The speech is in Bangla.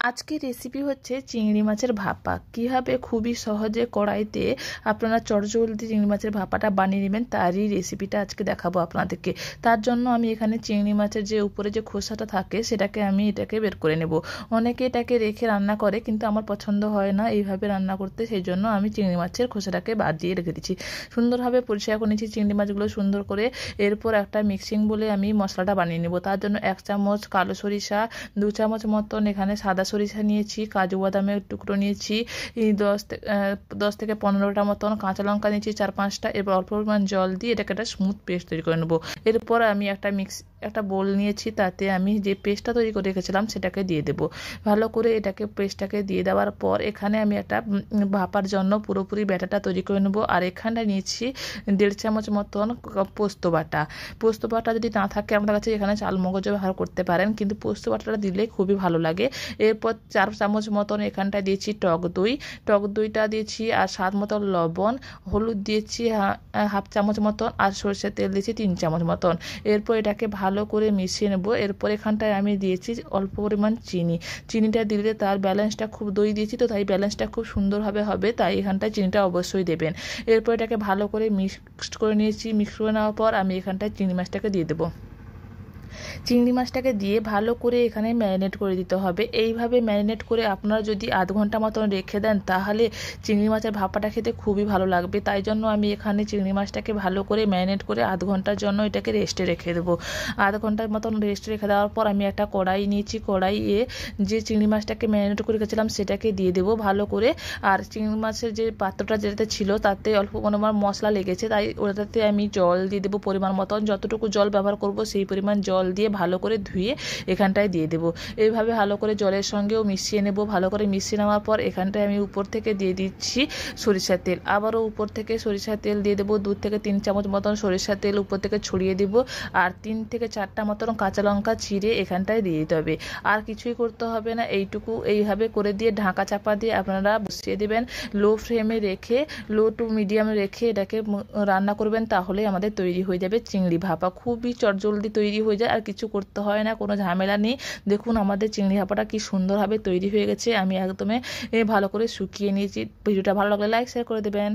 আজকের রেসিপি হচ্ছে চিংড়ি মাছের ভাপা। কীভাবে খুবই সহজে কড়াইতে আপনারা চটজলদি চিংড়ি মাছের ভাপাটা বানিয়ে নেবেন তারই রেসিপিটা আজকে দেখাবো আপনাদেরকে। তার জন্য আমি এখানে চিংড়ি মাছের যে উপরে যে খোসাটা থাকে সেটাকে আমি এটাকে বের করে নেব। অনেকে এটাকে রেখে রান্না করে, কিন্তু আমার পছন্দ হয় না এইভাবে রান্না করতে, সেই জন্য আমি চিংড়ি মাছের খোসাটাকে বাদ দিয়ে রেখে দিচ্ছি। সুন্দরভাবে পরিষ্কার করে নিচ্ছি চিংড়ি মাছগুলো সুন্দর করে। এরপর একটা মিক্সিং বলে আমি মশলাটা বানিয়ে নেব। তার জন্য 1 চামচ কালো সরিষা, 2 চামচ মতন এখানে সাদা সরিষা নিয়েছি, কাজু বাদামের টুকরো নিয়েছি, 10 থেকে 15টা মতন কাঁচা লঙ্কা নিয়েছি, 4-5টা। এবার অল্প পরিমাণ জল দিয়ে এটাকে একটা স্মুথ পেস্ট তৈরি করে নেবো। এরপর আমি একটা বোল নিয়েছি, তাতে আমি যে পেস্টটা তৈরি করে রেখেছিলাম সেটাকে দিয়ে দেবো। ভালো করে এটাকে পেস্টটাকে দিয়ে দেওয়ার পর এখানে আমি একটা ভাপার জন্য পুরোপুরি ব্যাটারটা তৈরি করে নেবো। আর এখানটা নিয়েছি 1.5 চামচ মতন পোস্ত বাটা। পোস্ত বাটা যদি না থাকে আপনার কাছে এখানে চাল মগজ ব্যবহার করতে পারেন, কিন্তু পোস্ত বাটাটা দিলে খুবই ভালো লাগে। এরপর 4 চামচ মতন এখানটায় দিয়েছি টক দইটা দিয়েছি, আর স্বাদ মতন লবণ, হলুদ দিয়েছি 1/2 চামচ মতন, আর সরষের তেল দিয়েছি 3 চামচ মতন। এরপর এটাকে ভালো করে মিশিয়ে নেব। এরপর এখানটায় আমি দিয়েছি অল্প পরিমাণ চিনিটা দিলে তার ব্যালেন্সটা খুব, দই দিয়েছি তো তাই ব্যালেন্সটা খুব সুন্দরভাবে হবে, তাই এখানটায় চিনিটা অবশ্যই দেবেন। এরপর এটাকে ভালো করে মিক্সড করে নিয়েছি। মিক্স করে নেওয়ার পর আমি এখানটায় চিংড়ি মাছটাকে দিয়ে দেবো। চিংড়ি মাছটাকে দিয়ে ভালো করে এখানে ম্যারিনেট করে দিতে হবে। এইভাবে ম্যারিনেট করে আপনারা যদি আধ ঘন্টা মতন রেখে দেন তাহলে চিংড়ি মাছের ভাপাটা খেতে খুবই ভালো লাগবে। তাই জন্য আমি এখানে চিংড়ি মাছটাকে ভালো করে ম্যারিনেট করে আধ ঘন্টার জন্য এটাকে রেস্টে রেখে দেবো। আধ ঘন্টার মতন রেস্টে রেখে দেওয়ার পর আমি একটা কড়াই নিয়েছি, কড়াইয়ে যে চিংড়ি মাছটাকে ম্যারিনেট করে রেখেছিলাম সেটাকে দিয়ে দেবো ভালো করে। আর চিংড়ি মাছের যে পাত্রটা যেটাতে ছিল তাতে অল্প পরিমাণ মশলা লেগেছে, তাই ওটাতে আমি জল দিয়ে দেবো পরিমাণ মতন। যতটুকু জল ব্যবহার করব সেই পরিমাণ জল দিয়ে ভালো করে ধুয়ে এখানটায় দিয়ে দেবো। এইভাবে ভালো করে জলের সঙ্গেও মিশিয়ে নেব। ভালো করে মিশিয়ে নেওয়ার পর এখানটায় আমি উপর থেকে দিয়ে দিচ্ছি সরিষার তেল। আবারও উপর থেকে সরিষার তেল দিয়ে দেবো। 2 থেকে 3 চামচ মতন সরিষার তেল উপর থেকে ছড়িয়ে দিব। আর 3 থেকে 4টা মতন কাঁচা লঙ্কা চিড়ে এখানটায় দিয়ে দিতে হবে। আর কিছুই করতে হবে না, এইটুকু এইভাবে করে দিয়ে ঢাকা চাপা দিয়ে আপনারা বসিয়ে দেবেন। লো ফ্লেমে রেখে, লো টু মিডিয়ামে রেখে এটাকে রান্না করবেন, তাহলে আমাদের তৈরি হয়ে যাবে চিংড়ি ভাপা। খুবই চটজলদি তৈরি হয়ে যায়, আর কিছু করতে হয় না, কোনো ঝামেলা নেই। দেখুন আমাদের চিংড়ি ভাপাটা কি সুন্দরভাবে তৈরি হয়ে গেছে। আমি একদমই ভালো করে শুকিয়ে নিয়েছি। ভিডিওটা ভালো লাগলে লাইক শেয়ার করে দেবেন।